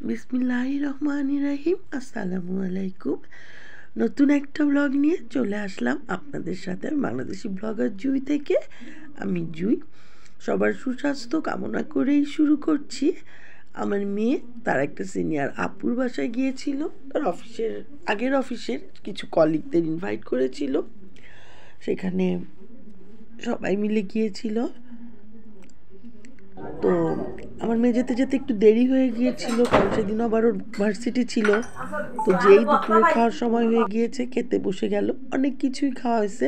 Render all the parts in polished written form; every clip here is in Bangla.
বিসমিল্লাহির রহমানির রহিম। আসসালামু আলাইকুম। নতুন একটা ব্লগ নিয়ে চলে আসলাম আপনাদের সাথে। বাংলাদেশি ব্লগার জুই থেকে। আমি জুই। সবার সুস্বাস্থ্য কামনা করেই শুরু করছি। আমার মেয়ে তার একটা সিনিয়র আপুর বাসায় গিয়েছিল। তার আগের অফিসের কিছু কলিগদের ইনভাইট করেছিল, সেখানে সবাই মিলে গিয়েছিল। তো আমার মেয়ে যেতে যেতে একটু দেরি হয়ে গিয়েছিল, কারণ সেদিন আবার ওর ভার্সিটি ছিল। তো যেই দুপুরে খাওয়ার সময় হয়ে গিয়েছে, খেতে বসে গেল। অনেক কিছুই খাওয়া হয়েছে,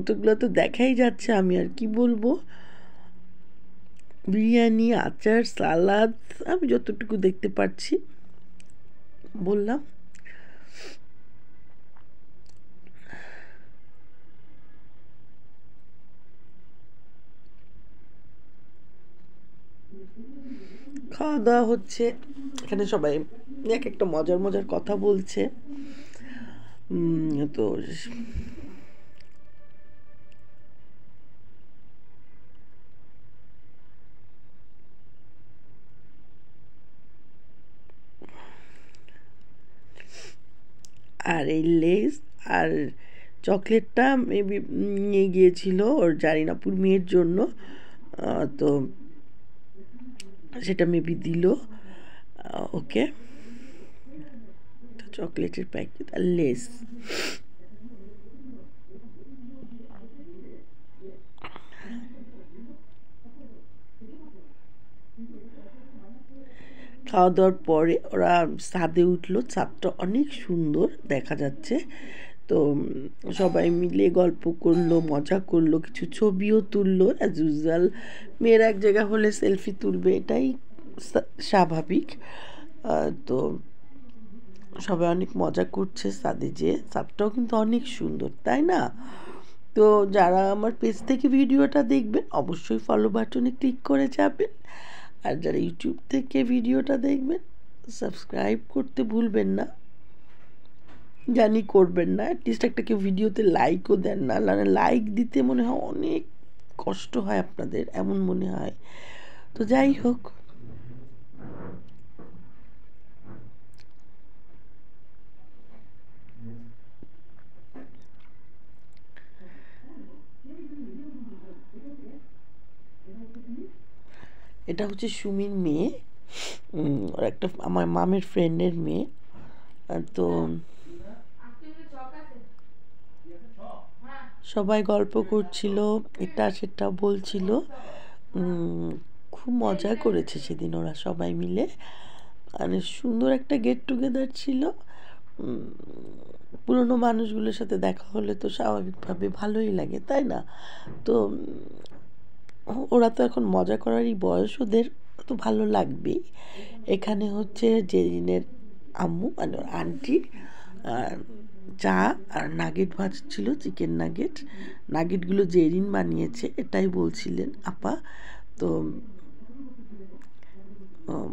তো ওগুলো তো দেখাই যাচ্ছে। আমি আর কি বলবো, বিরিয়ানি, আচার, সালাদ, আমি যতটুকু দেখতে পারছি বললাম। খাওয়া দাওয়া হচ্ছে, এখানে সবাই এক একটা মজার মজার কথা বলছে। তো আর এই লেস আর চকলেটটা মেবি নিয়ে গিয়েছিল ওর জারিনাপুর মেয়ের জন্য। তো সেটা মেবি দিল ওকে। চকলেটের প্যাকেট আর লেস। খাওয়া দাওয়ার পরে ওরা ছাদে উঠলো। ছাদটা অনেক সুন্দর দেখা যাচ্ছে। তো সবাই মিলে গল্প করলো, মজা করলো, কিছু ছবিও তুললো। অ্যাজ ইউজুয়াল মেয়েরা এক জায়গা হলে সেলফি তুলবে, এটাই স্বাভাবিক। তো সবাই অনেক মজা করছে ছাদে যেয়ে। ছাদটাও কিন্তু অনেক সুন্দর, তাই না? তো যারা আমার পেজ থেকে ভিডিওটা দেখবেন অবশ্যই ফলো বাটনে ক্লিক করে যাবেন। আর যারা ইউটিউব থেকে ভিডিওটা দেখবেন সাবস্ক্রাইব করতে ভুলবেন না। জানি করবেন না, অ্যাটলিস্ট একটা কেউ ভিডিওতে লাইকও দেন না। লাইক দিতে মনে হয় অনেক কষ্ট হয় আপনাদের, এমন মনে হয়। তো যাই হোক, এটা হচ্ছে সুমির মেয়ে, ওর একটা আমার মামের ফ্রেন্ডের মেয়ে। তো সবাই গল্প করছিল, এটা সেটা বলছিল। খুব মজা করেছে সেদিন ওরা সবাই মিলে। আর সুন্দর একটা গেট টুগেদার ছিল। পুরনো মানুষগুলোর সাথে দেখা হলে তো স্বাভাবিকভাবে ভালোই লাগে, তাই না? তো ওরা তো এখন মজা করারই বয়স ওদের, তো ভালো লাগবেই। এখানে হচ্ছে জেরিনের আম্মু মানে ওর আন্টি চা আর নাগেট ভাজছিল, চিকেন নাগেট। নাগেটগুলো জেরিন বানিয়েছে এটাই বলছিলেন আপা। তো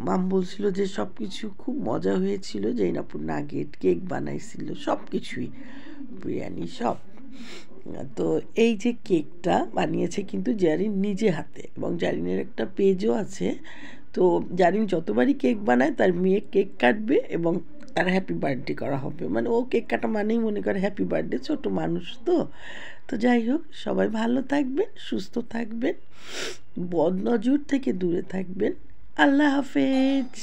মাম বলছিল যে সব কিছু খুব মজা হয়েছিল। জৈনাপুর নাগেট, কেক বানাইছিল, সব কিছুই, বিরিয়ানি, সব। তো এই যে কেকটা বানিয়েছে কিন্তু জারিন নিজে হাতে, এবং জারিনের একটা পেজও আছে। তো জারিন যতবারই কেক বানায় তার মেয়ে কেক কাটবে এবং তার হ্যাপি বার্থডে করা হবে। মানে ও কেক কাটা মানেই মনে করে হ্যাপি বার্থডে, ছোটো মানুষ তো। তো যাই হোক, সবাই ভালো থাকবেন, সুস্থ থাকবেন, বদনজর থেকে দূরে থাকবেন। আল্লাহ হাফেজ।